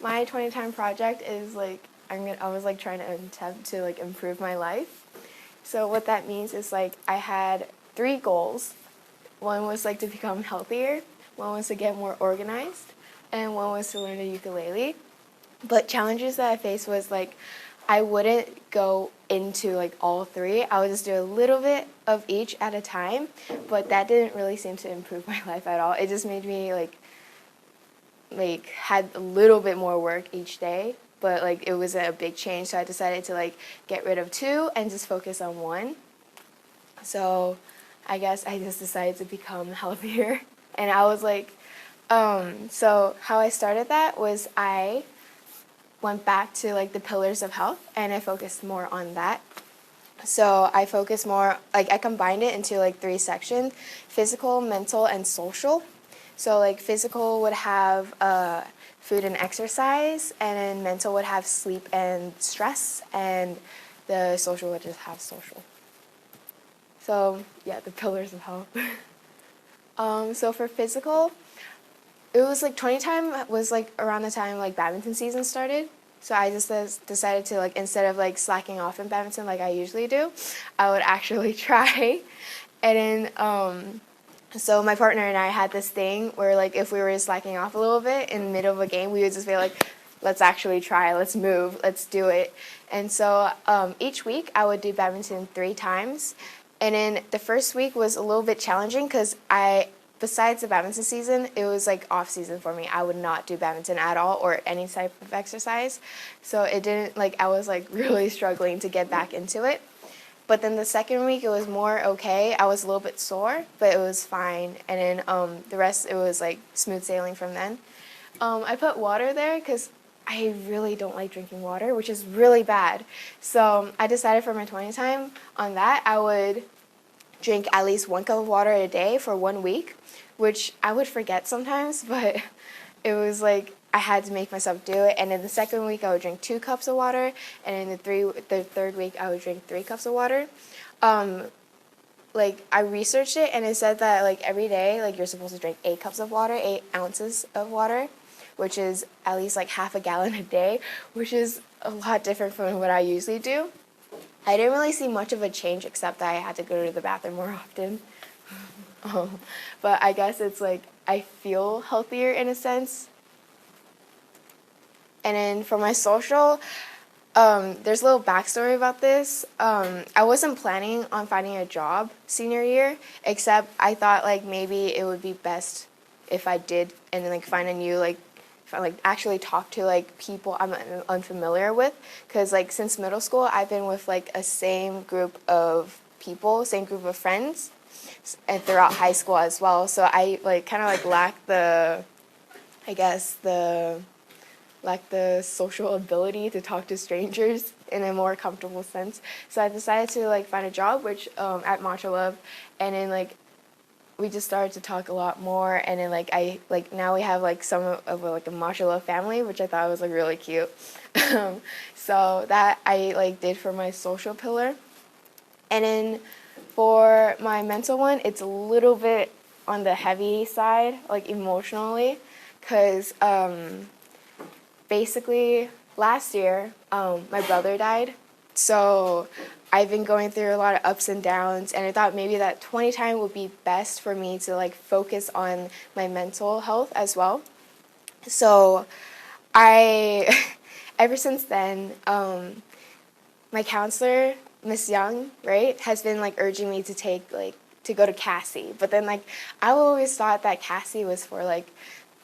My 20 time project is like I was like trying to attempt to like improve my life. So what that means is like I had 3 goals. One was like to become healthier, one was to get more organized, and one was to learn the ukulele. But challenges that I faced was like I wouldn't go into like all 3. I would just do a little bit of each at a time, but that didn't really seem to improve my life at all. It just made me like had a little bit more work each day, but like it was a big change, so I decided to like get rid of 2 and just focus on 1. So I guess I just decided to become healthier. And I was like, so how I started that was I went back to like the pillars of health and I focused more on that. So I focused more, like I combined it into like 3 sections: physical, mental, and social. So like physical would have food and exercise, and then mental would have sleep and stress, and the social would just have social. So yeah, the pillars of health. So for physical, it was like 20 time was like around the time like badminton season started. So I just decided to like instead of like slacking off in badminton like I usually do, I would actually try. And then so my partner and I had this thing where like if we were slacking off a little bit in the middle of a game, we would just be like, let's actually try, let's move, let's do it. And so each week I would do badminton 3 times. And then the first week was a little bit challenging because besides the badminton season, it was like off season for me. I would not do badminton at all or any type of exercise. So it didn't, like, I was like really struggling to get back into it. But then the second week, it was more okay. I was a little bit sore, but it was fine. And then the rest, it was like smooth sailing from then. I put water there because I really don't like drinking water, which is really bad. So I decided for my 20 time on that, I would drink at least 1 cup of water a day for 1 week, which I would forget sometimes, but it was like I had to make myself do it. And then the second week, I would drink 2 cups of water, and in the third week, I would drink 3 cups of water. Like I researched it, and it said that like every day, like you're supposed to drink 8 cups of water, 8 ounces of water, which is at least like half a gallon a day, which is a lot different from what I usually do. I didn't really see much of a change except that I had to go to the bathroom more often. But I guess it's like I feel healthier in a sense. And then for my social, there's a little backstory about this. I wasn't planning on finding a job senior year, except I thought like maybe it would be best if I did and then like find a new like actually talk to like people I'm unfamiliar with, because like since middle school I've been with like a same group of people, same group of friends, and throughout high school as well. So I like kind of like lack the, I guess the lack the social ability to talk to strangers in a more comfortable sense. So I decided to like find a job, which at Matcha Love, and then like we just started to talk a lot more, and then like I like now we have like some of like a Matcha Love family, which I thought was like really cute. So that I like did for my social pillar. And then for my mental one, it's a little bit on the heavy side, like emotionally, because basically last year my brother died. So I've been going through a lot of ups and downs, and I thought maybe that 20 time would be best for me to like focus on my mental health as well. So I ever since then my counselor, Miss Young, right, has been like urging me to take like to go to Cassie. But then like I always thought that Cassie was for like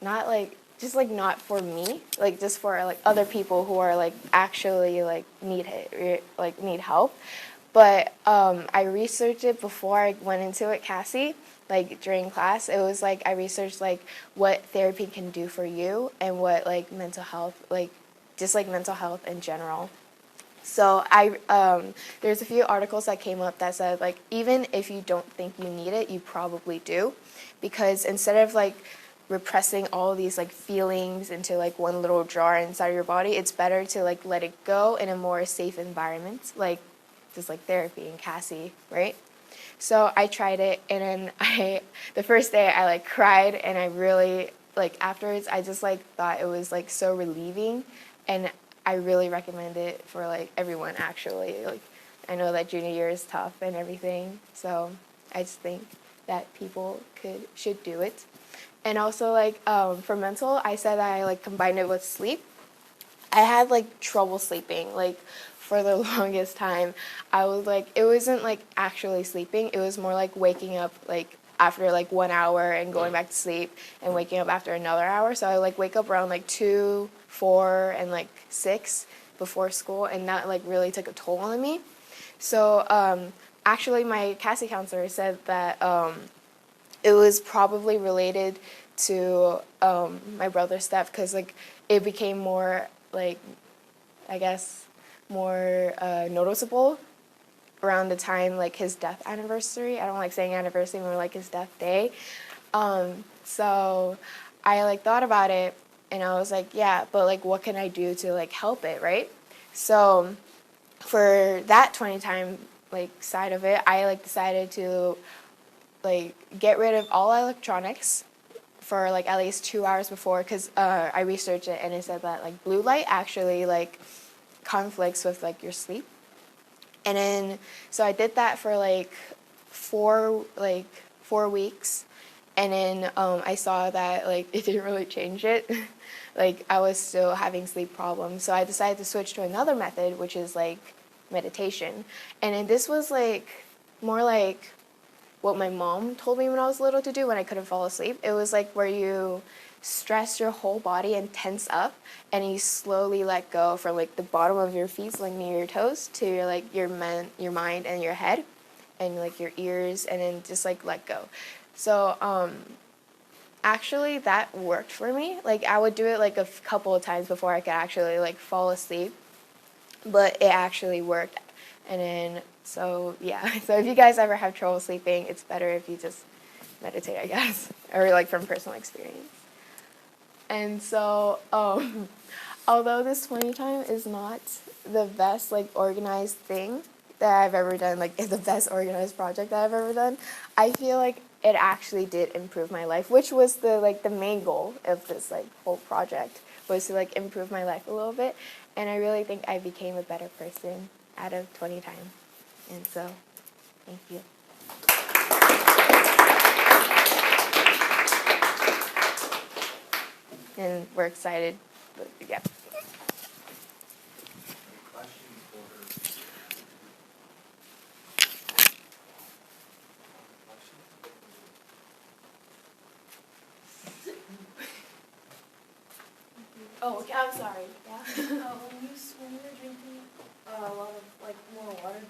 not like just like not for me, like just for like other people who are like actually like need help. But I researched it before I went into it, Cassie. Like during class, it was like I researched like what therapy can do for you and what like mental health, like just like mental health in general. So there's a few articles that came up that said like even if you don't think you need it, you probably do, because instead of like repressing all these like feelings into like one little jar inside your body, it's better to like let it go in a more safe environment, like just like therapy and Cassie, right? So I tried it, and then the first day I like cried, and I really like afterwards I just like thought it was like so relieving, and I really recommend it for like everyone actually. Like I know that junior year is tough and everything, so I just think that people should do it. And also like for mental, I said that I like combined it with sleep. I had like trouble sleeping like for the longest time. I was like it wasn't like actually sleeping. It was more like waking up like after like 1 hour and going back to sleep and waking up after another hour. So I like wake up around like 2, 4, and like 6 before school, and that like really took a toll on me. So actually, my CASI counselor said that it was probably related to my brother's death because like it became more like I guess more noticeable around the time like his death anniversary. I don't like saying anniversary, more like his death day. So I like thought about it and I was like, yeah, but like what can I do to like help it, right? So for that 20 time like side of it, I like decided to like get rid of all electronics for like at least 2 hours before because I researched it and it said that like blue light actually like conflicts with like your sleep. And then so I did that for like 4 weeks, and then I saw that like it didn't really change it. Like I was still having sleep problems, so I decided to switch to another method, which is like meditation. And then this was like more like what my mom told me when I was little to do when I couldn't fall asleep. It was like where you stress your whole body and tense up, and you slowly let go from like the bottom of your feet, like near your toes, to your like your mind and your head, and like your ears, and then just like let go. So actually that worked for me. Like I would do it like a couple of times before I could actually like fall asleep, but it actually worked. And then so yeah, so if you guys ever have trouble sleeping, it's better if you just meditate, I guess, or like from personal experience. And so although this 20 time is not the best like organized thing that I've ever done, like the best organized project that I've ever done, I feel like it actually did improve my life, which was the main goal of this like whole project, was to like improve my life a little bit. And I really think I became a better person out of 20 time. And so thank you. And we're excited. But, yeah. Oh, okay, I'm sorry. Yeah. When you were drinking a lot of like more water, did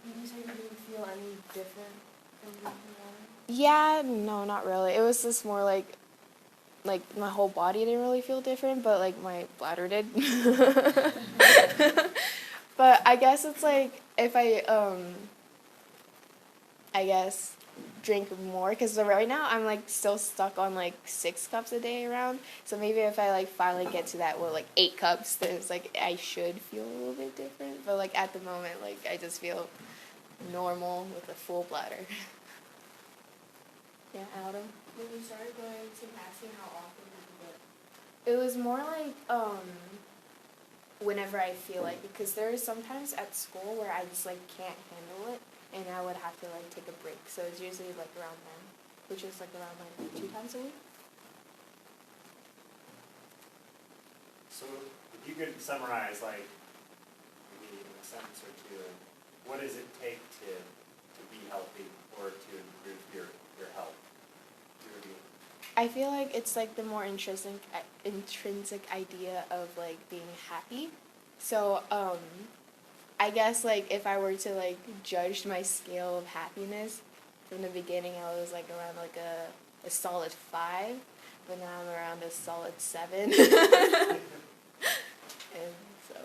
you say you didn't feel any different from drinking water? Yeah, no, not really. It was just more like my whole body didn't really feel different, but like my bladder did. But I guess it's like if I guess drink more, because right now I'm like still stuck on like 6 cups a day around. So maybe if I like finally get to that, well, like 8 cups, then it's like I should feel a little bit different. But like at the moment, like I just feel normal with a full bladder. Yeah, Adam. When you started going to passing, how often did you go? It was more like whenever I feel like it, because there is sometimes at school where I just like can't handle it, and I would have to like take a break. So it's usually like around then, which is like around like 2 times a week. So if you could summarize, like, maybe in a sentence or two, what does it take to be healthy or to improve your health? Your view? I feel like it's like the more intrinsic idea of like being happy. So I guess like if I were to like judge my scale of happiness from the beginning, I was like around like a solid 5, but now I'm around a solid 7. And so